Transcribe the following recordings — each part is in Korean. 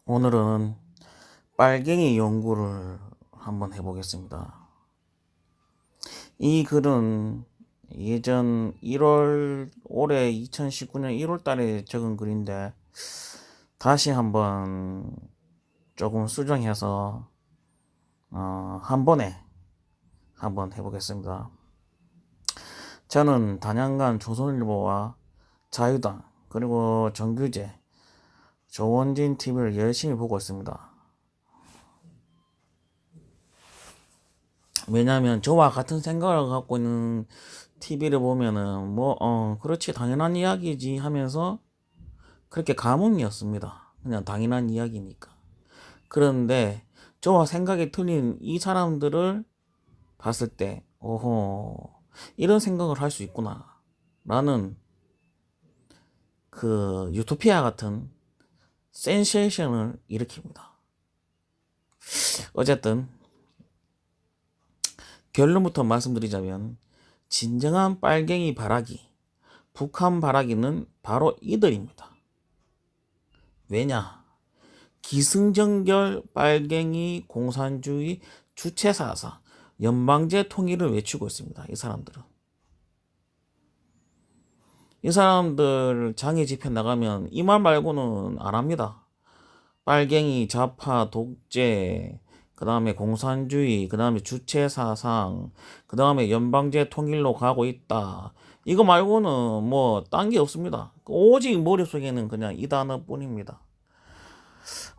오늘은 빨갱이 연구를 한번 해보겠습니다. 이 글은 예전 올해 2019년 1월 달에 적은 글인데 다시 한번 조금 수정해서 한 번에 한번 해보겠습니다. 저는 단연간 조선일보와 자유당 그리고 정규제 조원진 TV를 열심히 보고 있습니다. 왜냐하면 저와 같은 생각을 갖고 있는 TV를 보면은 그렇지 당연한 이야기지 하면서 그렇게 감흥이 없습니다. 그냥 당연한 이야기니까. 그런데 저와 생각이 틀린 이 사람들을 봤을 때 이런 생각을 할 수 있구나 라는 그 유토피아 같은 센세이션을 일으킵니다. 어쨌든 결론부터 말씀드리자면 진정한 빨갱이 바라기, 북한 바라기는 바로 이들입니다. 왜냐? 기승전결 빨갱이 공산주의 주체사상 연방제 통일을 외치고 있습니다. 이 사람들은. 이 사람들 장애 집회 나가면 이 말 말고는 안 합니다. 빨갱이, 좌파, 독재, 그 다음에 공산주의, 그 다음에 주체사상, 그 다음에 연방제 통일로 가고 있다. 이거 말고는 뭐 딴 게 없습니다. 오직 머릿속에는 그냥 이 단어뿐입니다.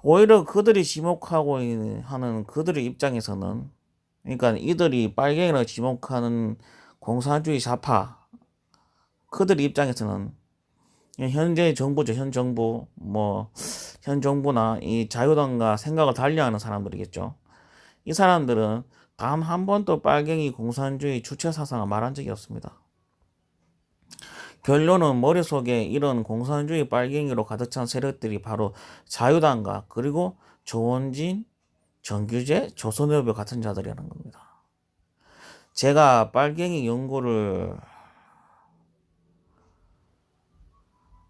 오히려 그들이 지목하고 하는 그들의 입장에서는, 그러니까 이들이 빨갱이라고 지목하는 공산주의 좌파, 그들의 입장에서는 현재 정부죠. 현 정부, 현 정부나 이 자유당과 생각을 달리하는 사람들이겠죠. 이 사람들은 단 한 번도 빨갱이 공산주의 주체 사상을 말한 적이 없습니다. 결론은 머릿속에 이런 공산주의 빨갱이로 가득 찬 세력들이 바로 자유당과 그리고 조원진, 정규제, 조선일보 같은 자들이라는 겁니다. 제가 빨갱이 연구를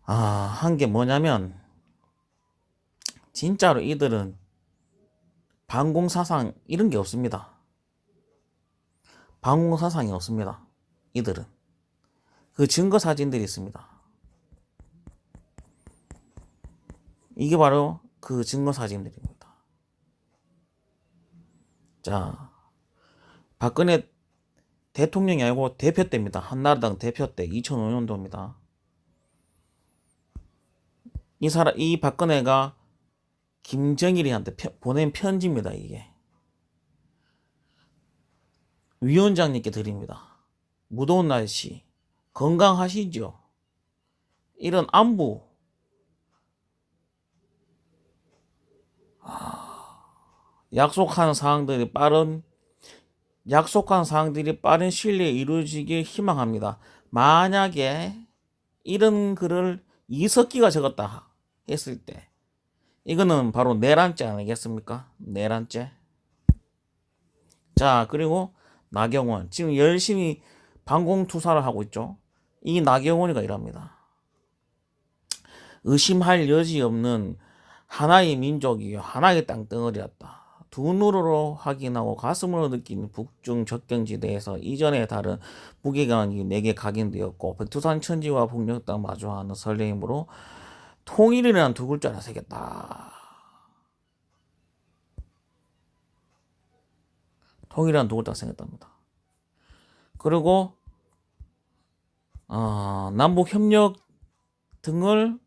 한 게 뭐냐면 진짜로 이들은 반공사상 이런 게 없습니다. 반공사상이 없습니다. 이들은. 그 증거 사진들이 있습니다. 이게 바로 그 증거 사진들입니다. 자, 박근혜 대통령이 아니고 대표 때입니다. 한나라당 대표 때 2005년도입니다. 이 박근혜가 김정일이한테 보낸 편지입니다. 이게 위원장님께 드립니다. 무더운 날씨 건강하시죠? 이런 안부 약속한 사항들이 빠른 시일에 이루어지길 희망합니다. 만약에 이런 글을 이석기가 적었다 했을 때 이거는 바로 내란죄 아니겠습니까? 내란죄. 자, 그리고 나경원 지금 열심히 반공투사를 하고 있죠. 이 나경원이가 이랍니다. 의심할 여지 없는 하나의 민족이요 하나의 땅덩어리였다. 두 눈으로 확인하고 가슴으로 느끼는 북중 접경지대에서 이전에 다른 무게감이 내게 각인되었고 백두산 천지와 북녘 땅 마주하는 설레임으로 통일이라는 두 글자를 새겼다. 통일이라는 두 글자가 생겼답니다. 그리고 남북협력 등을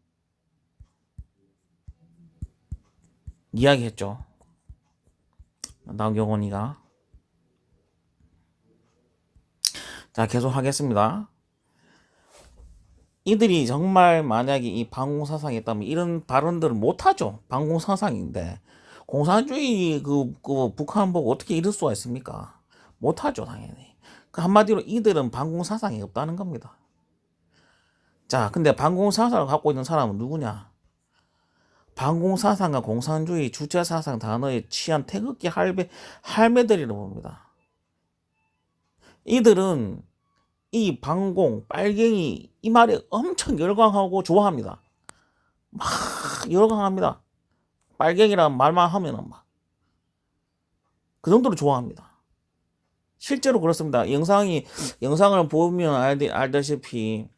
이야기했죠. 나경원이가. 자, 계속 하겠습니다. 이들이 정말 만약에 이 반공사상이 있다면 이런 발언들을 못하죠. 반공사상인데 공산주의 북한 보고 어떻게 이럴 수가 있습니까? 못하죠, 당연히. 그 한마디로 이들은 반공사상이 없다는 겁니다. 자, 근데 반공사상을 갖고 있는 사람은 누구냐? 반공사상과 공산주의 주체사상 단어에 취한 태극기 할매들이라고 봅니다. 이들은 이 반공, 빨갱이 이 말에 엄청 열광하고 좋아합니다. 막 열광합니다. 빨갱이란 말만 하면은 막 그 정도로 좋아합니다. 실제로 그렇습니다. 영상을 보면 알다시피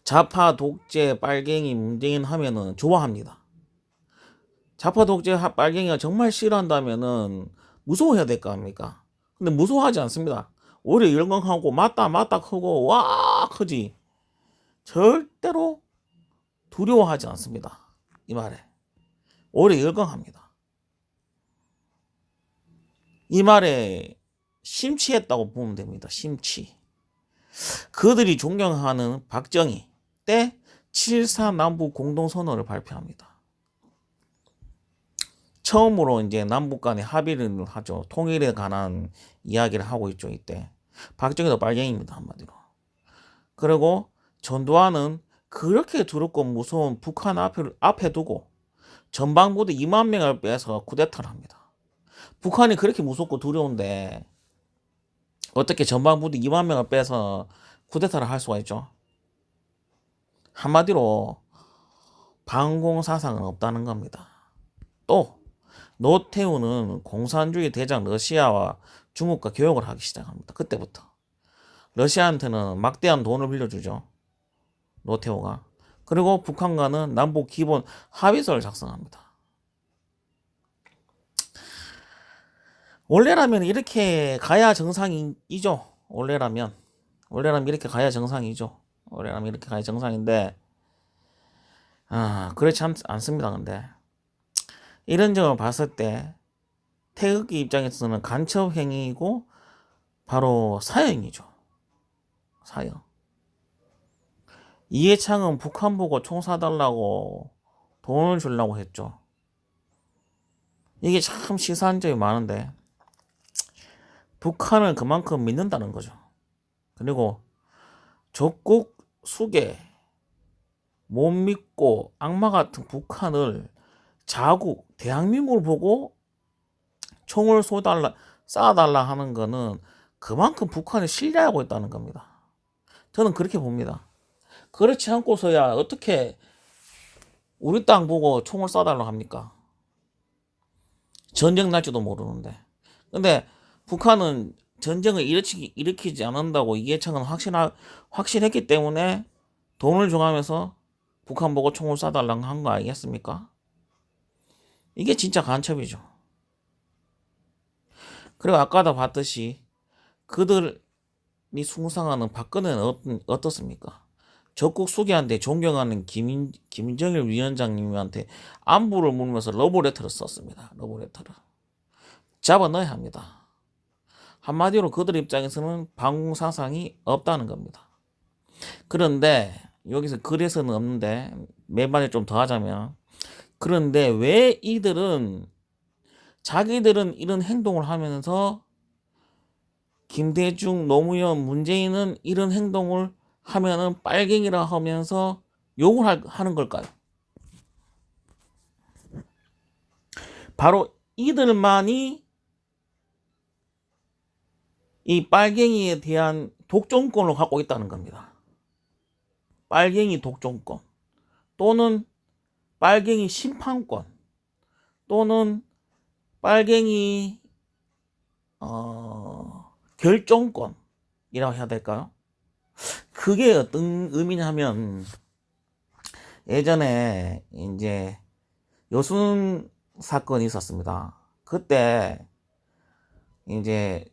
좌파 독재 빨갱이 문재인 하면은 좋아합니다. 좌파 독재 빨갱이가 정말 싫어한다면은 무서워해야 될 거 아닙니까? 근데 무서워하지 않습니다. 오히려 열광하고 맞다 크고 와 크지. 절대로 두려워하지 않습니다. 이 말에 오히려 열광합니다. 이 말에 심취했다고 보면 됩니다. 심취. 그들이 존경하는 박정희 때 7.4 남북 공동선언을 발표합니다. 처음으로 이제 남북 간의 합의를 하죠. 통일에 관한 이야기를 하고 있죠. 이때 박정희도 빨갱이입니다. 한마디로. 그리고 전두환은 그렇게 두렵고 무서운 북한 앞에 두고 전방부대 2만 명을 빼서 쿠데타를 합니다. 북한이 그렇게 무섭고 두려운데 어떻게 전방부대 2만 명을 빼서 쿠데타를 할 수가 있죠? 한마디로 반공사상은 없다는 겁니다. 또 노태우는 공산주의 대장 러시아와 중국과 교역을 하기 시작합니다. 그때부터 러시아한테는 막대한 돈을 빌려주죠. 노태우가. 그리고 북한과는 남북 기본 합의서를 작성합니다. 원래라면 이렇게 가야 정상이죠. 원래라면 이렇게 가야 정상이죠. 원래라면 이렇게 가야 정상인데 그렇지 않습니다. 근데 이런 점을 봤을 때 태극기 입장에서는 간첩 행위이고 바로 사형이죠. 사형. 이해창은 북한 보고 총 쏴달라고 돈을 주려고 했죠. 이게 참 시사한 점이 많은데 북한을 그만큼 믿는다는 거죠. 그리고 적국 수계 못 믿고 악마 같은 북한을 자국 대한민국을 보고 총을 쏴달라 하는 거는 그만큼 북한을 신뢰하고 있다는 겁니다. 저는 그렇게 봅니다. 그렇지 않고서야 어떻게 우리 땅 보고 총을 쏴달라 합니까? 전쟁 날지도 모르는데. 근데 북한은 전쟁을 일으키지 않는다고 이해창은 확신했기 때문에 돈을 줘가면서 북한 보고 총을 쏴달라고 한 거 아니겠습니까? 이게 진짜 간첩이죠. 그리고 아까도 봤듯이 그들이 숭상하는 박근혜는 어떻습니까? 적국 수계한테 존경하는 김정일 위원장님한테 안부를 물으면서 러브레터를 썼습니다. 러브레터를. 잡아 넣어야 합니다. 한마디로 그들 입장에서는 반공사상이 없다는 겁니다. 그런데 여기서 그래서는 없는데 몇 마디 좀 더 하자면 그런데 왜 자기들은 이런 행동을 하면서 김대중, 노무현, 문재인은 이런 행동을 하면은 빨갱이라 하면서 욕을 하는 걸까요? 바로 이들만이 이 빨갱이에 대한 독점권을 갖고 있다는 겁니다. 빨갱이 독점권 또는 빨갱이 심판권 또는 빨갱이 결정권이라고 해야 될까요? 그게 어떤 의미냐면 예전에 이제 여순 사건이 있었습니다. 그때 이제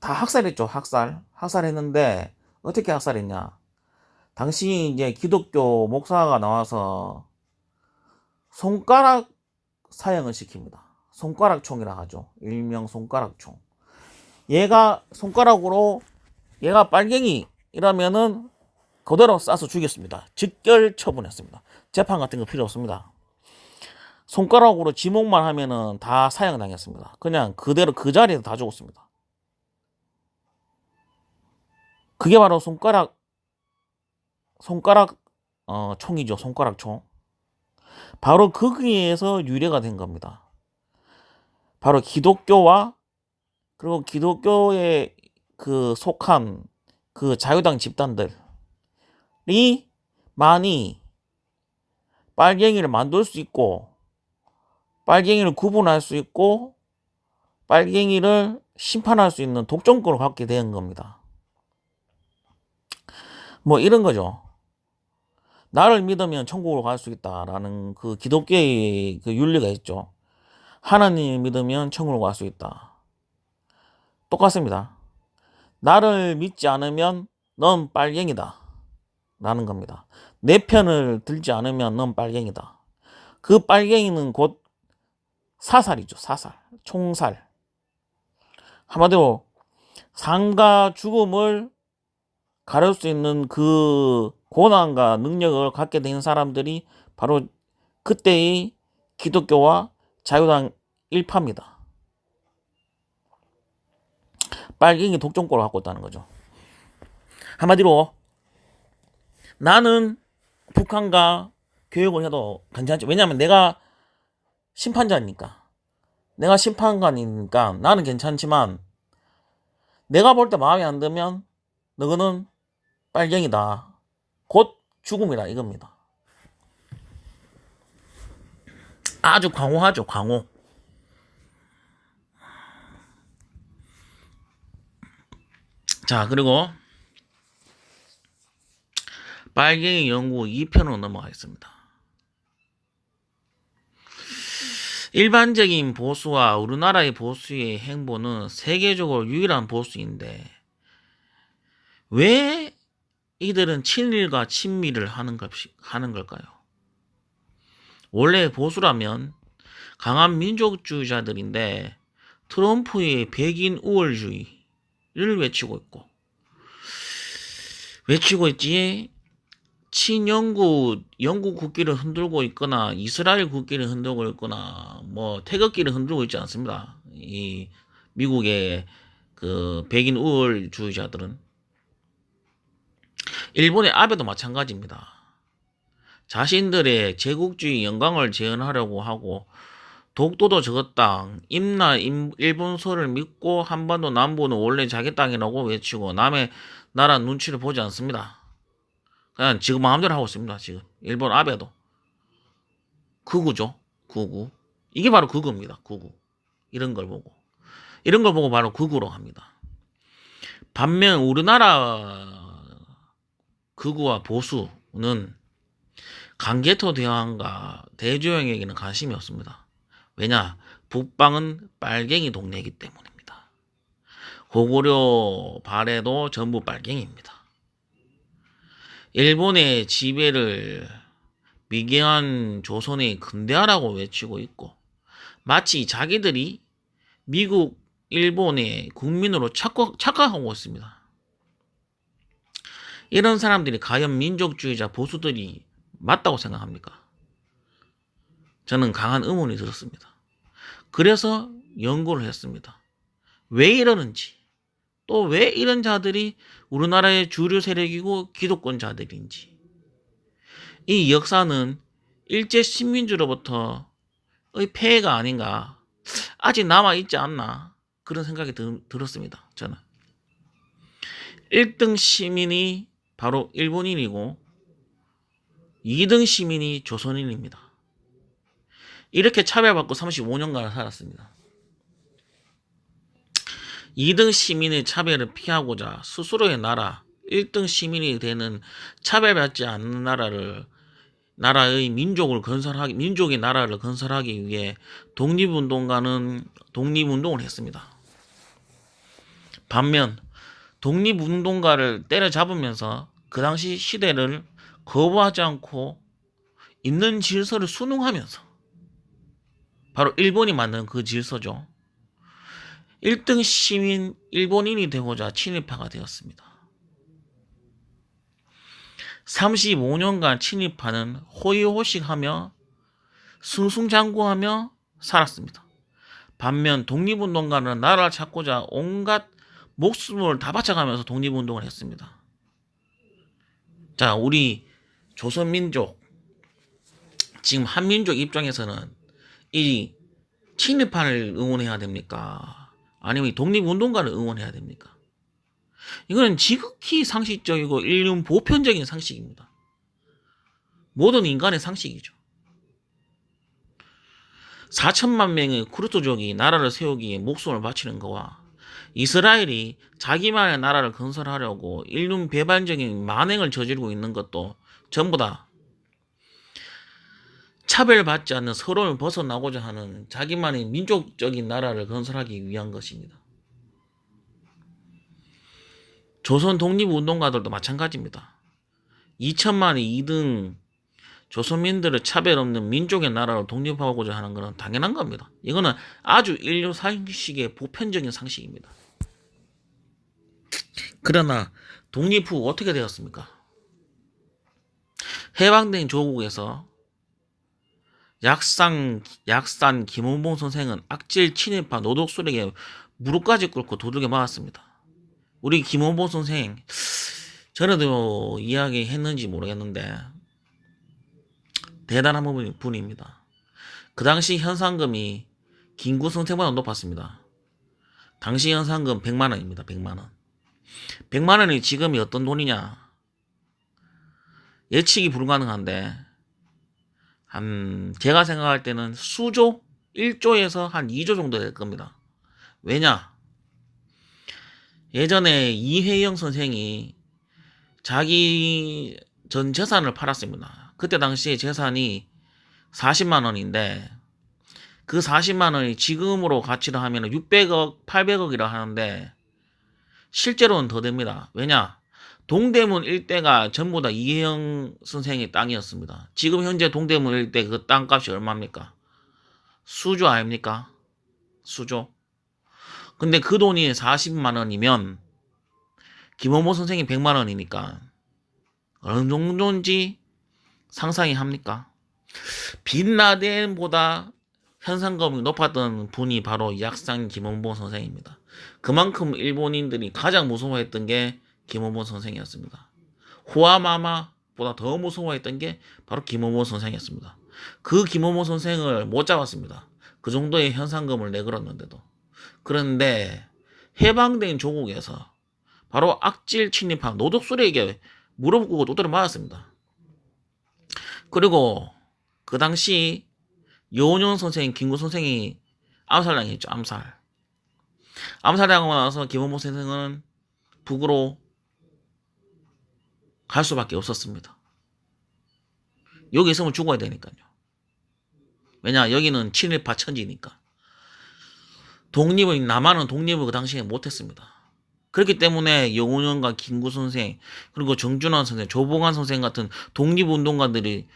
다 학살했죠. 학살했는데 어떻게 학살했냐? 당시 이제 기독교 목사가 나와서 손가락 사형을 시킵니다. 손가락 총이라 하죠. 일명 손가락 총. 얘가 빨갱이라면은 그대로 쏴서 죽였습니다. 즉결 처분했습니다. 재판 같은 거 필요 없습니다. 손가락으로 지목만 하면은 다 사형당했습니다. 그냥 그대로 그 자리에서 다 죽었습니다. 그게 바로 손가락 총이죠. 손가락 총. 바로 거기에서 유래가 된 겁니다. 바로 기독교와 그리고 기독교에 속한 그 자유당 집단들이 많이 빨갱이를 만들 수 있고, 빨갱이를 구분할 수 있고, 빨갱이를 심판할 수 있는 독점권을 갖게 된 겁니다. 뭐 이런 거죠. 나를 믿으면 천국으로 갈 수 있다라는 그 기독교의 그 윤리가 있죠. 하나님을 믿으면 천국으로 갈 수 있다. 똑같습니다. 나를 믿지 않으면 넌 빨갱이다 라는 겁니다. 내 편을 들지 않으면 넌 빨갱이다. 그 빨갱이는 곧 사살이죠. 사살, 총살. 한마디로 삶과 죽음을 가릴 수 있는 그 고난과 능력을 갖게 된 사람들이 바로 그때의 기독교와 자유당 일파입니다. 빨갱이 독점권을 갖고 있다는 거죠. 한마디로 나는 북한과 교육을 해도 괜찮죠. 왜냐하면 내가 심판자니까. 내가 심판관이니까 나는 괜찮지만 내가 볼 때 마음에 안 들면 너는 빨갱이다. 곧 죽음이다 이겁니다. 아주 광호하죠. 광호. 자, 그리고 빨갱이 연구 2편으로 넘어가겠습니다. 일반적인 보수와 우리나라의 보수의 행보는 세계적으로 유일한 보수인데 왜 이들은 친일과 친미를 하는 걸까요? 원래 보수라면 강한 민족주의자들인데 트럼프의 백인 우월주의를 외치고 있지. 영국 국기를 흔들고 있거나 이스라엘 국기를 흔들고 있거나 뭐 태극기를 흔들고 있지 않습니다. 이 미국의 그 백인 우월주의자들은. 일본의 아베도 마찬가지입니다. 자신들의 제국주의 영광을 재현하려고 하고 독도도 저것 땅, 임나 일본서를 믿고 한반도 남부는 원래 자기 땅이라고 외치고 남의 나라 눈치를 보지 않습니다. 그냥 지금 마음대로 하고 있습니다. 지금 일본 아베도 극우죠. 극우. 이게 바로 극우입니다. 극우. 이런 걸 보고 바로 극우로 합니다. 반면 우리나라 극우와 보수는 강개토 대왕과 대조영에게는 관심이 없습니다. 왜냐? 북방은 빨갱이 동네이기 때문입니다. 고구려 발해도 전부 빨갱이입니다. 일본의 지배를 미개한 조선의 근대화라고 외치고 있고 마치 자기들이 미국, 일본의 국민으로 착각하고 있습니다. 이런 사람들이 과연 민족주의자 보수들이 맞다고 생각합니까? 저는 강한 의문이 들었습니다. 그래서 연구를 했습니다. 왜 이러는지, 또 왜 이런 자들이 우리나라의 주류 세력이고 기득권자들인지. 이 역사는 일제 식민지로부터의 폐해가 아닌가, 아직 남아있지 않나 그런 생각이 들었습니다. 저는 1등 시민이 바로 일본인이고 2등 시민이 조선인입니다. 이렇게 차별받고 35년간 살았습니다. 2등 시민의 차별을 피하고자 스스로의 나라, 1등 시민이 되는 차별받지 않는 나라의 민족의 나라를 건설하기 위해 독립운동가는 독립운동을 했습니다. 반면 독립운동가를 때려잡으면서 그 당시 시대를 거부하지 않고 있는 질서를 순응하면서 바로 일본이 만든 그 질서죠. 1등 시민 일본인이 되고자 친일파가 되었습니다. 35년간 친일파는 호의호식하며 승승장구하며 살았습니다. 반면 독립운동가는 나라를 찾고자 온갖 목숨을 다 바쳐가면서 독립운동을 했습니다. 자, 우리 조선민족, 지금 한민족 입장에서는 이 친일파를 응원해야 됩니까? 아니면 독립운동가를 응원해야 됩니까? 이거는 지극히 상식적이고 인류 보편적인 상식입니다. 모든 인간의 상식이죠. 4천만 명의 쿠르트족이 나라를 세우기에 목숨을 바치는 거와 이스라엘이 자기만의 나라를 건설하려고 인륜 배반적인 만행을 저지르고 있는 것도 전부 다 차별받지 않는 서로를 벗어나고자 하는 자기만의 민족적인 나라를 건설하기 위한 것입니다. 조선 독립운동가들도 마찬가지입니다. 2천만의 2등 조선민들을 차별 없는 민족의 나라로 독립하고자 하는 것은 당연한 겁니다. 이거는 아주 인류 상식의 보편적인 상식입니다. 그러나 독립 후 어떻게 되었습니까? 해방된 조국에서 약산 김원봉 선생은 악질 친일파 노독술에게 무릎까지 꿇고 도둑에 맞았습니다. 우리 김원봉 선생 전에도 이야기했는지 모르겠는데 대단한 분입니다. 그 당시 현상금이 김구 선생보다 높았습니다. 당시 현상금 100만 원입니다. 100만 원. 100만 원이 지금이 어떤 돈이냐? 예측이 불가능한데 제가 생각할 때는 수조 1조에서 한 2조 정도 될 겁니다. 왜냐? 예전에 이회영 선생이 자기 전 재산을 팔았습니다. 그때 당시에 재산이 40만 원인데 그 40만 원이 지금으로 가치로 하면 600억, 800억이라 하는데 실제로는 더 됩니다. 왜냐? 동대문 일대가 전부 다 이혜영 선생의 땅이었습니다. 지금 현재 동대문 일대 그 땅값이 얼마입니까? 수조 아닙니까? 수조. 근데 그 돈이 40만 원이면 김원모 선생이 100만 원이니까 어느 정도인지 상상이 합니까? 빈라덴보다 현상금이 높았던 분이 바로 약산 김원봉 선생입니다. 그만큼 일본인들이 가장 무서워했던 게 김원봉 선생이었습니다. 후아마마보다 더 무서워했던 게 바로 김원봉 선생이었습니다. 그 김원봉 선생을 못 잡았습니다. 그 정도의 현상금을 내걸었는데도. 그런데 해방된 조국에서 바로 악질 침입한 노독술에게 무릎 꿇고 또들어 맞았습니다. 그리고 그 당시 여운형 선생, 김구 선생이 암살당했죠. 암살당하고 나서 김원봉 선생은 북으로 갈 수밖에 없었습니다. 여기 있으면 죽어야 되니까요. 왜냐, 여기는 친일파 천지니까. 남한은 독립을 그 당시에 못했습니다. 그렇기 때문에 여운형과 김구 선생, 그리고 정준환 선생, 조봉환 선생 같은 독립운동가들이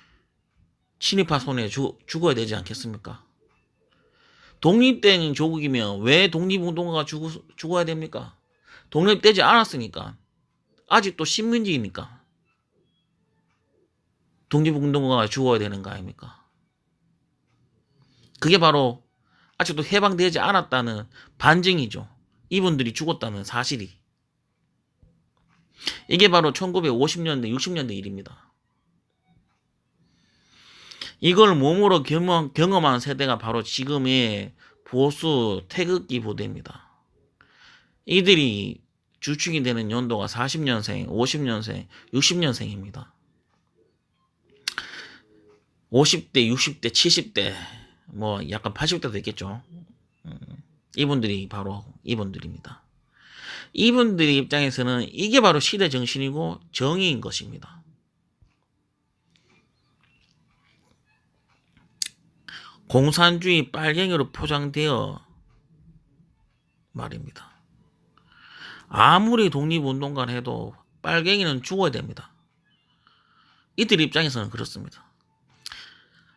친일파 손에 죽어야 되지 않겠습니까? 독립된 조국이면 왜 독립운동가가 죽어야 됩니까? 독립되지 않았으니까. 아직도 식민지이니까. 독립운동가가 죽어야 되는 거 아닙니까? 그게 바로 아직도 해방되지 않았다는 반증이죠. 이분들이 죽었다는 사실이. 이게 바로 1950년대, 60년대 일입니다. 이걸 몸으로 경험한 세대가 바로 지금의 보수 태극기 부대입니다. 이들이 주축이 되는 연도가 40년생, 50년생, 60년생입니다. 50대, 60대, 70대, 뭐 약간 80대도 있겠죠. 이분들이 바로 이분들입니다. 이분들의 입장에서는 이게 바로 시대 정신이고 정의인 것입니다. 공산주의 빨갱이로 포장되어 말입니다. 아무리 독립운동가 해도 빨갱이는 죽어야 됩니다. 이들 입장에서는 그렇습니다.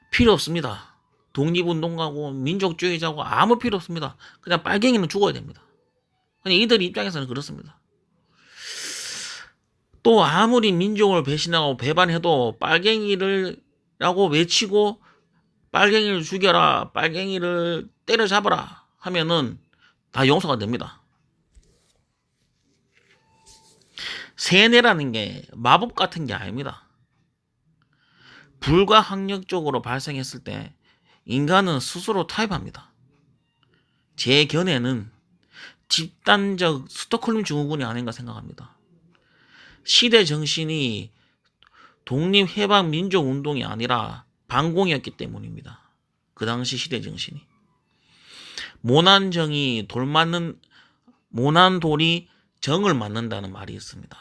필요 없습니다. 독립운동가고 민족주의자고 아무 필요 없습니다. 그냥 빨갱이는 죽어야 됩니다. 그냥 이들 입장에서는 그렇습니다. 또 아무리 민족을 배신하고 배반해도 빨갱이라고 외치고 빨갱이를 죽여라, 빨갱이를 때려잡아라 하면은 다 용서가 됩니다. 세뇌라는 게 마법 같은 게 아닙니다. 불가항력적으로 발생했을 때 인간은 스스로 타협합니다. 제 견해는 집단적 스톡홀름 증후군이 아닌가 생각합니다. 시대 정신이 독립해방 민족운동이 아니라 반공이었기 때문입니다. 그 당시 시대 정신이. 모난정이 모난 돌이 정을 맞는다는 말이 있습니다.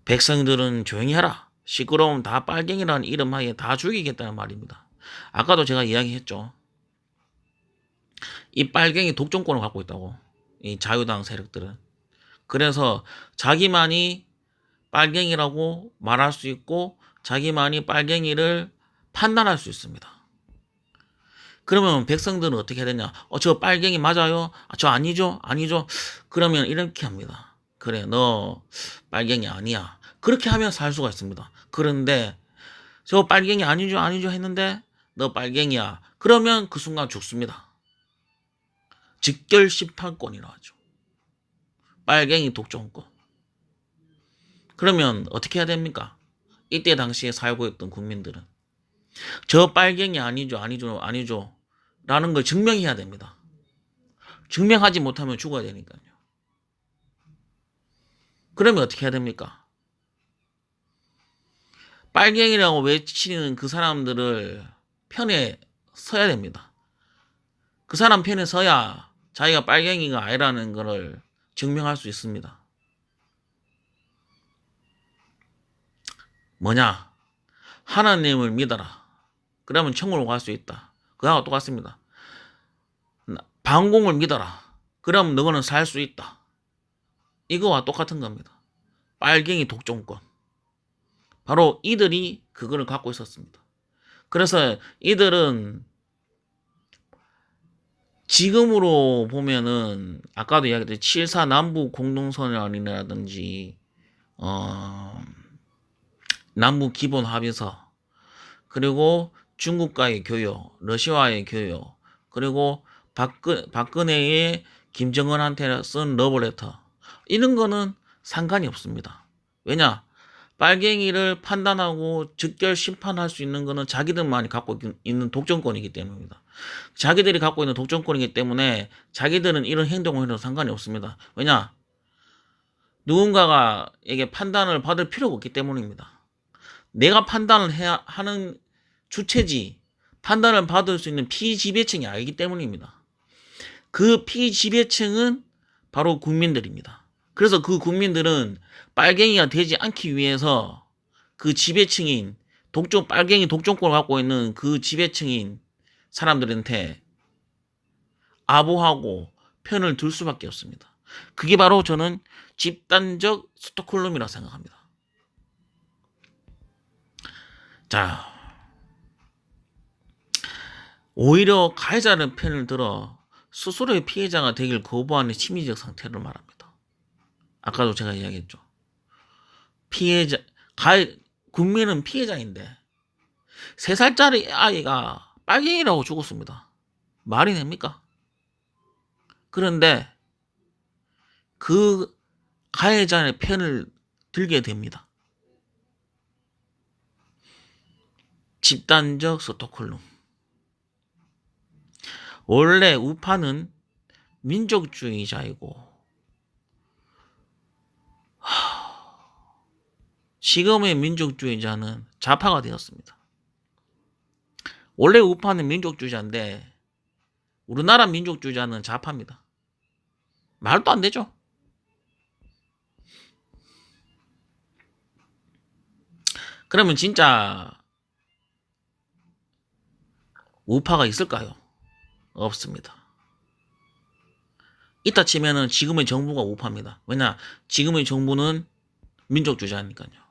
백성들은 조용히 하라. 시끄러우면 다 빨갱이라는 이름하에 다 죽이겠다는 말입니다. 아까도 제가 이야기했죠. 이 빨갱이 독점권을 갖고 있다고. 이 자유당 세력들은. 그래서 자기만이 빨갱이라고 말할 수 있고 자기만이 빨갱이를 판단할 수 있습니다. 그러면 백성들은 어떻게 해야 되냐? 저 빨갱이 맞아요? 저 아니죠? 아니죠? 그러면 이렇게 합니다. 그래, 너 빨갱이 아니야. 그렇게 하면 살 수가 있습니다. 그런데 저 빨갱이 아니죠? 아니죠? 했는데 너 빨갱이야. 그러면 그 순간 죽습니다. 직결 심판권이라 하죠. 빨갱이 독점권. 그러면 어떻게 해야 됩니까? 이때 당시에 살고 있던 국민들은 저 빨갱이 아니죠, 아니죠, 아니죠 라는 걸 증명해야 됩니다. 증명하지 못하면 죽어야 되니까요. 그러면 어떻게 해야 됩니까? 빨갱이라고 외치는 그 사람들을 편에 서야 됩니다. 그 사람 편에 서야 자기가 빨갱이가 아니라는 것을 증명할 수 있습니다. 뭐냐? 하나님을 믿어라. 그러면 천국으로 갈 수 있다. 그거하고 똑같습니다. 방공을 믿어라. 그럼 너는 살 수 있다. 이거와 똑같은 겁니다. 빨갱이 독점권. 바로 이들이 그거를 갖고 있었습니다. 그래서 이들은 지금으로 보면은 아까도 이야기했듯이 7.4 남북 공동선언이라든지 남북 기본 합의서, 그리고 중국과의 교역, 러시아와의 교역, 그리고 박근혜의 김정은한테 쓴 러브레터, 이런 거는 상관이 없습니다. 왜냐? 빨갱이를 판단하고 즉결 심판할 수 있는 거는 자기들만이 갖고 있는 독점권이기 때문입니다. 자기들이 갖고 있는 독점권이기 때문에 자기들은 이런 행동을 해도 상관이 없습니다. 왜냐? 누군가가 에게 판단을 받을 필요가 없기 때문입니다. 내가 판단을 해야 하는 주체지 판단을 받을 수 있는 피지배층이 아니기 때문입니다. 그 피지배층은 바로 국민들입니다. 그래서 그 국민들은 빨갱이가 되지 않기 위해서 그 지배층인 빨갱이 독점권을 갖고 있는 그 지배층인 사람들한테 아부하고 편을 들 수밖에 없습니다. 그게 바로 저는 집단적 스톡홀름이라고 생각합니다. 자, 오히려 가해자는 편을 들어 스스로의 피해자가 되길 거부하는 심리적 상태를 말합니다. 아까도 제가 이야기했죠. 국민은 피해자인데 3살짜리 아이가 빨갱이라고 죽었습니다. 말이 됩니까? 그런데 그 가해자의 편을 들게 됩니다. 집단적 스톡홀름. 원래 우파는 민족주의자이고 지금의 민족주의자는 좌파가 되었습니다. 원래 우파는 민족주의자인데 우리나라 민족주의자는 좌파입니다. 말도 안 되죠. 그러면 진짜 우파가 있을까요? 없습니다. 이따 치면은 지금의 정부가 우파입니다. 왜냐? 지금의 정부는 민족주의자니까요.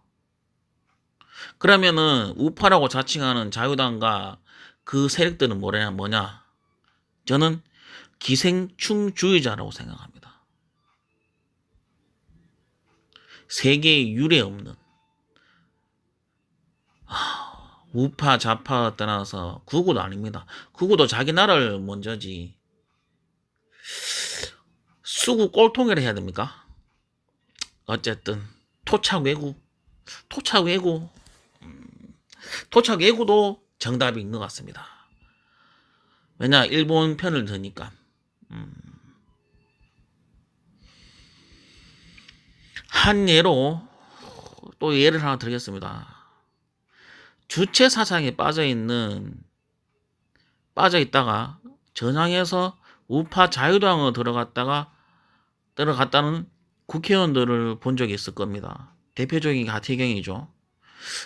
그러면은 우파라고 자칭하는 자유당과 그 세력들은 뭐냐? 저는 기생충주의자라고 생각합니다. 세계에 유례 없는 우파 좌파 떠나서 극우도 아닙니다. 극우도 자기 나라를 먼저지. 수구 꼴통이라 해야 됩니까? 어쨌든 토착 외구도 정답인 것 같습니다. 왜냐? 일본 편을 드니까. 한 예로 또 예를 하나 드리겠습니다. 주체 사상에 빠져있는 빠져 있다가 전향해서 우파 자유당으로 들어갔다는 국회의원들을 본 적이 있을 겁니다. 대표적인 게 하태경이죠.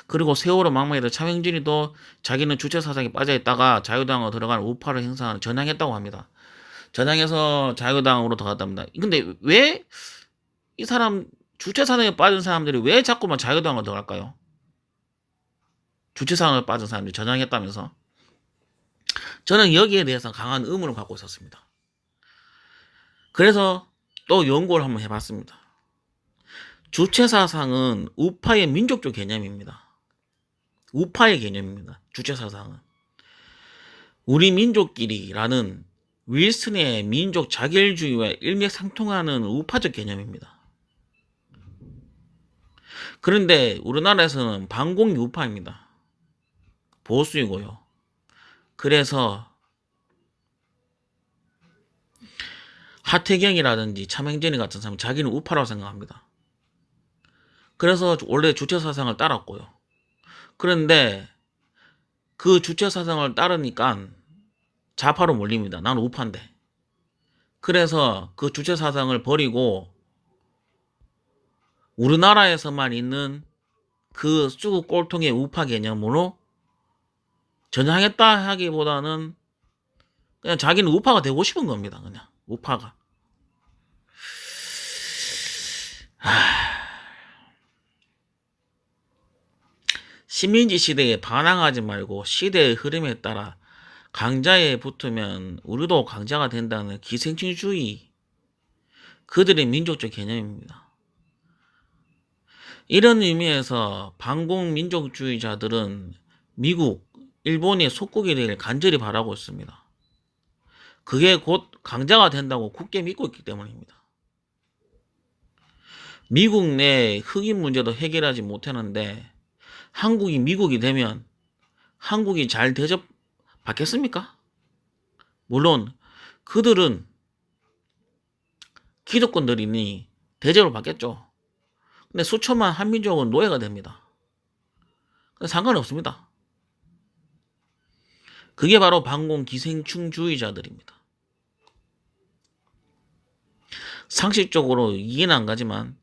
그리고 세월호 망명에도 차명진이도 자기는 주체 사상에 빠져 있다가 자유당으로 들어가는 우파를 행사하는 전향했다고 합니다. 전향해서 자유당으로 들어갔답니다. 근데 왜 이 사람 주체 사상에 빠진 사람들이 왜 자꾸만 자유당으로 들어갈까요? 주체 사상에 빠진 사람들이 전향했다면서. 저는 여기에 대해서 강한 의문을 갖고 있었습니다. 그래서 또 연구를 한번 해봤습니다. 주체 사상은 우파의 민족적 개념입니다. 우파의 개념입니다. 주체 사상은. 우리 민족끼리라는 윌슨의 민족 자결주의와 일맥상통하는 우파적 개념입니다. 그런데 우리나라에서는 반공이 우파입니다. 보수이고요. 그래서 하태경이라든지 차명진이 같은 사람은 자기는 우파라고 생각합니다. 그래서 원래 주체 사상을 따랐고요. 그런데 그 주체 사상을 따르니까 좌파로 몰립니다. 나는 우파인데. 그래서 그 주체 사상을 버리고 우리나라에서만 있는 그 쑥 꼴통의 우파 개념으로 전향했다 하기보다는 그냥 자기는 우파가 되고 싶은 겁니다. 그냥 우파가. 식민지 시대에 반항하지 말고 시대의 흐름에 따라 강자에 붙으면 우리도 강자가 된다는 기생충주의, 그들의 민족적 개념입니다. 이런 의미에서 반공민족주의자들은 미국, 일본의 속국이 되길 간절히 바라고 있습니다. 그게 곧 강자가 된다고 굳게 믿고 있기 때문입니다. 미국 내 흑인 문제도 해결하지 못하는데 한국이 미국이 되면 한국이 잘 대접받겠습니까? 물론 그들은 기득권들이니 대접을 받겠죠. 근데 수천만 한민족은 노예가 됩니다. 상관이 없습니다. 그게 바로 반공 기생충주의자들입니다. 상식적으로 이해는 안 가지만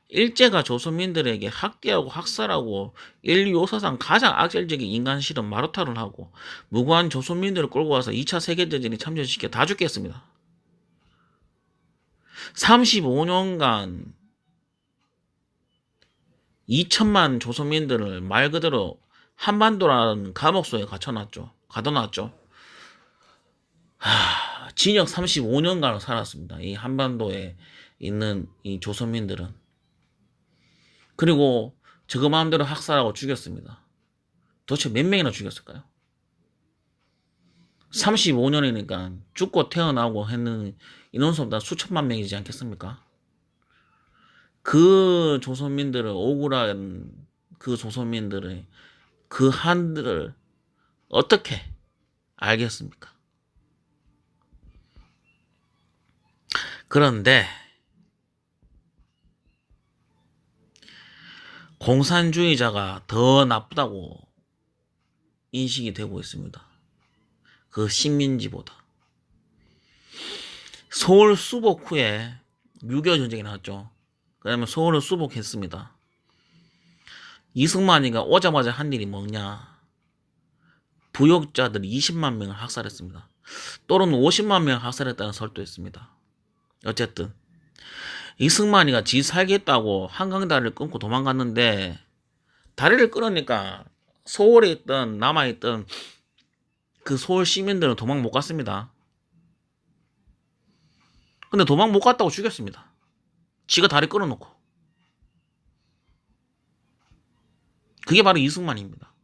일제가 조선민들에게 학대하고 학살하고 인류 역사상 가장 악질적인 인간 실험 마루타를 하고 무고한 조선민들을 끌고 와서 2차 세계대전에 참전시켜 다 죽겠습니다. 35년간 2천만 조선민들을 말 그대로 한반도라는 감옥소에 가둬놨죠. 징역 35년간을 살았습니다. 이 한반도에 있는 이 조선민들은. 그리고 저거 마음대로 학살하고 죽였습니다. 도대체 몇 명이나 죽였을까요? 35년이니까 죽고 태어나고 했는 인원수보다 수천만 명이지 않겠습니까? 그 조선민들을, 억울한 그 조선민들의 그 한들을 어떻게 알겠습니까? 그런데 공산주의자가 더 나쁘다고 인식이 되고 있습니다. 그 식민지보다. 서울 수복 후에 6.25 전쟁이 나왔죠. 그러면 서울을 수복했습니다. 이승만이가 오자마자 한 일이 뭐냐. 부역자들 20만 명을 학살했습니다. 또는 50만 명을 학살했다는 설도 있습니다. 어쨌든 이승만이가 지 살겠다고 한강다리를 끊고 도망갔는데 다리를 끊으니까 서울에 있던 남아있던 그 서울 시민들은 도망 못 갔습니다. 근데 도망 못 갔다고 죽였습니다. 지가 다리 끊어놓고. 그게 바로 이승만입니다.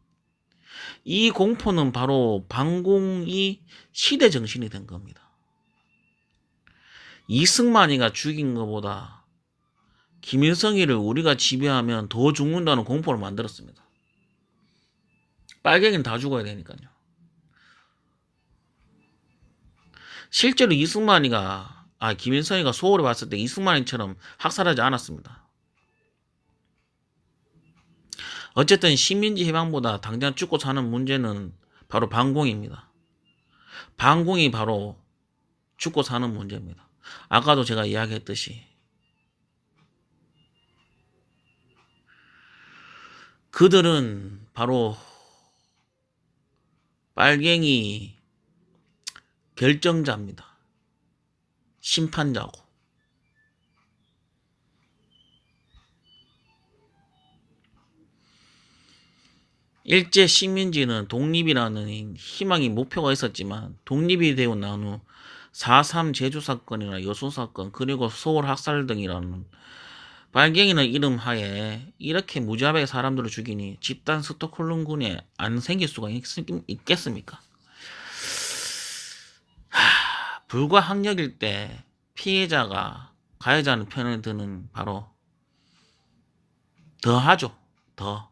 이 공포는 바로 반공이 시대 정신이 된 겁니다. 이승만이가 죽인 것보다 김일성이를 우리가 지배하면 더 죽는다는 공포를 만들었습니다. 빨갱이는 다 죽어야 되니까요. 실제로 김일성이가 서울에 왔을 때 이승만이처럼 학살하지 않았습니다. 어쨌든 식민지 해방보다 당장 죽고 사는 문제는 바로 반공입니다. 반공이 바로 죽고 사는 문제입니다. 아까도 제가 이야기했듯이 그들은 바로 빨갱이 결정자입니다. 심판자고. 일제 식민지는 독립이라는 희망이 목표가 있었지만 독립이 되고 난 후 4.3 제주사건이나 여수사건 그리고 서울 학살 등이라는 빨갱이는 이름 하에 이렇게 무자비하게 사람들을 죽이니 집단 스톡홀름군에 안 생길 수가 있겠습니까? 불가항력일 때 피해자가 가해자는 편을 드는 바로 더 하죠. 더.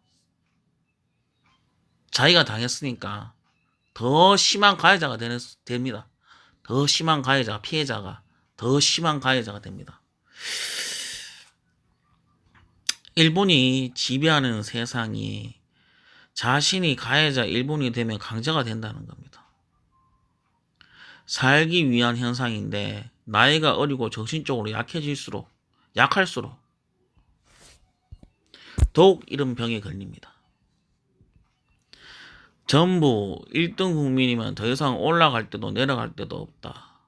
자기가 당했으니까 더 심한 가해자가 됩니다. 더 심한 가해자가, 피해자가 더 심한 가해자가 됩니다. 일본이 지배하는 세상이 자신이 가해자 일본이 되면 강자가 된다는 겁니다. 살기 위한 현상인데 나이가 어리고 정신적으로 약할수록 더욱 이런 병에 걸립니다. 전부 1등 국민이면 더 이상 올라갈 때도 내려갈 때도 없다.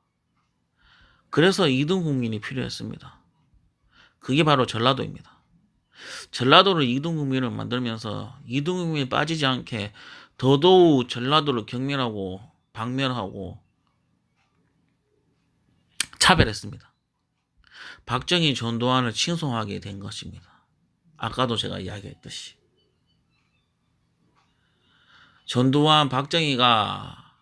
그래서 2등 국민이 필요했습니다. 그게 바로 전라도입니다. 전라도를 2등 국민을 만들면서 2등 국민이 빠지지 않게 더더욱 전라도를 경멸하고 박멸하고 차별했습니다. 박정희 전두환을 칭송하게 된 것입니다. 아까도 제가 이야기했듯이 전두환 박정희가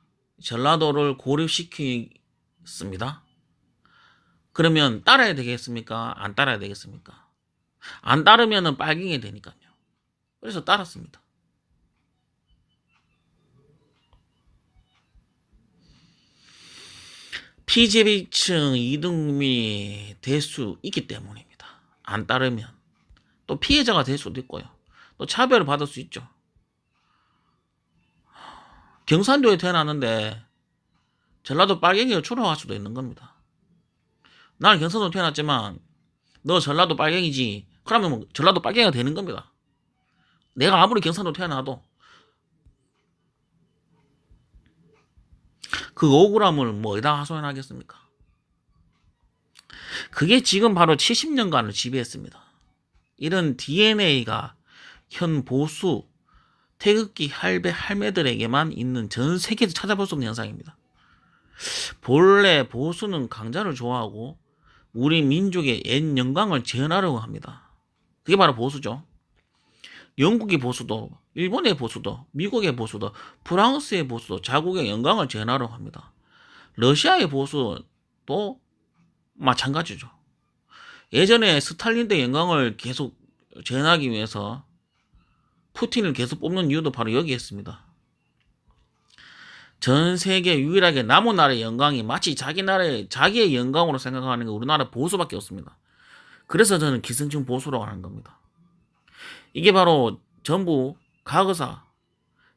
전라도를 고립시켰습니다. 그러면 따라야 되겠습니까? 안 따라야 되겠습니까? 안 따르면 빨갱이 되니까요. 그래서 따랐습니다. 피재비층 2등이 될 수 있기 때문입니다. 안 따르면 또 피해자가 될 수도 있고요. 또 차별을 받을 수 있죠. 경산도에 태어났는데 전라도 빨갱이로 추락할 수도 있는 겁니다. 나는 경산도에 태어났지만 너 전라도 빨갱이지. 그러면 뭐 전라도 빨갱이가 되는 겁니다. 내가 아무리 경산도 태어나도 그 억울함을 뭐 어디다 하소연하겠습니까? 그게 지금 바로 70년간을 지배했습니다. 이런 DNA가 현 보수 태극기 할매들에게만 있는 전 세계에서 찾아볼 수 없는 현상입니다. 본래 보수는 강자를 좋아하고 우리 민족의 옛 영광을 재현하려고 합니다. 그게 바로 보수죠. 영국의 보수도, 일본의 보수도, 미국의 보수도, 프랑스의 보수도 자국의 영광을 재현하려고 합니다. 러시아의 보수도 마찬가지죠. 예전에 스탈린 때 영광을 계속 재현하기 위해서 푸틴을 계속 뽑는 이유도 바로 여기에 있습니다. 전 세계 유일하게 남은 나라의 영광이 마치 자기의 영광으로 생각하는 게 우리나라 보수밖에 없습니다. 그래서 저는 기생충 보수라고 하는 겁니다. 이게 바로 전부 과거사,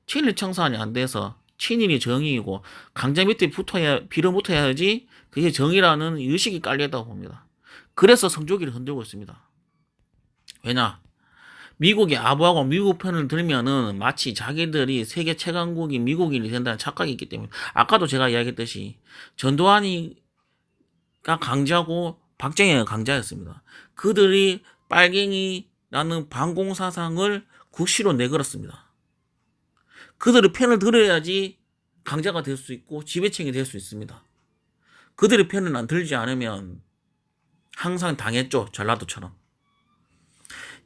친일 청산이 안 돼서 친일이 정의이고 강자 밑에 빌어붙어야지 그게 정의라는 의식이 깔려있다고 봅니다. 그래서 성조기를 흔들고 있습니다. 왜냐? 미국이 아부하고 미국 편을 들면은 마치 자기들이 세계 최강국이 미국인이 된다는 착각이 있기 때문에 아까도 제가 이야기했듯이 전두환이가 강자고 박정희가 강자였습니다. 그들이 빨갱이라는 반공사상을 국시로 내걸었습니다. 그들의 편을 들어야지 강자가 될 수 있고 지배층이 될 수 있습니다. 그들의 편을 안 들지 않으면 항상 당했죠. 전라도처럼.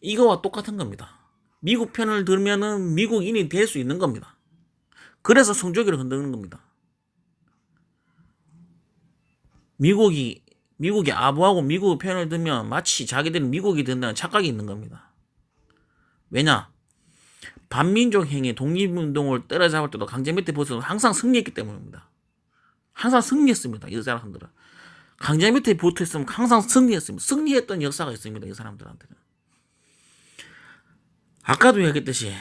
이거와 똑같은 겁니다. 미국 편을 들면은 미국인이 될 수 있는 겁니다. 그래서 성조기를 흔드는 겁니다. 미국이 아부하고 미국 편을 들면 마치 자기들은 미국이 된다는 착각이 있는 겁니다. 왜냐? 반민족 행위, 독립운동을 때려잡을 때도 강제 밑에 보수는 항상 승리했기 때문입니다. 항상 승리했습니다. 이 사람들은. 강제 밑에 붙어있으면 항상 승리했습니다. 승리했던 역사가 있습니다. 이 사람들한테는. 아까도 얘기했듯이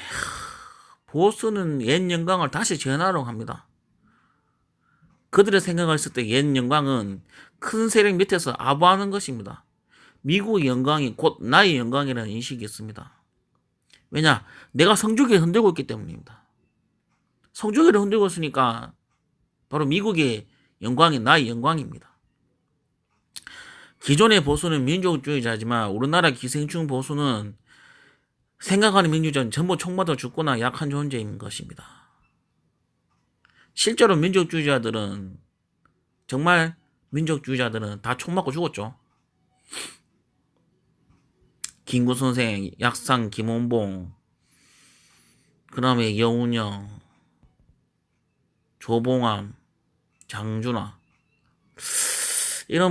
보수는 옛 영광을 다시 재현하려고 합니다. 그들의 생각을 했을 때 옛 영광은 큰 세력 밑에서 아부하는 것입니다. 미국의 영광이 곧 나의 영광이라는 인식이 있습니다. 왜냐? 내가 성주기를 흔들고 있기 때문입니다. 성주기를 흔들고 있으니까 바로 미국의 영광이 나의 영광입니다. 기존의 보수는 민족주의자지만 우리나라 기생충 보수는 생각하는 민주주의자는 전부 총 맞아 죽거나 약한 존재인 것입니다. 실제로 민족주의자들은 정말 민족주의자들은 다 총 맞고 죽었죠. 김구선생, 약상, 김원봉, 그 다음에 여운형, 조봉암, 장준하 이런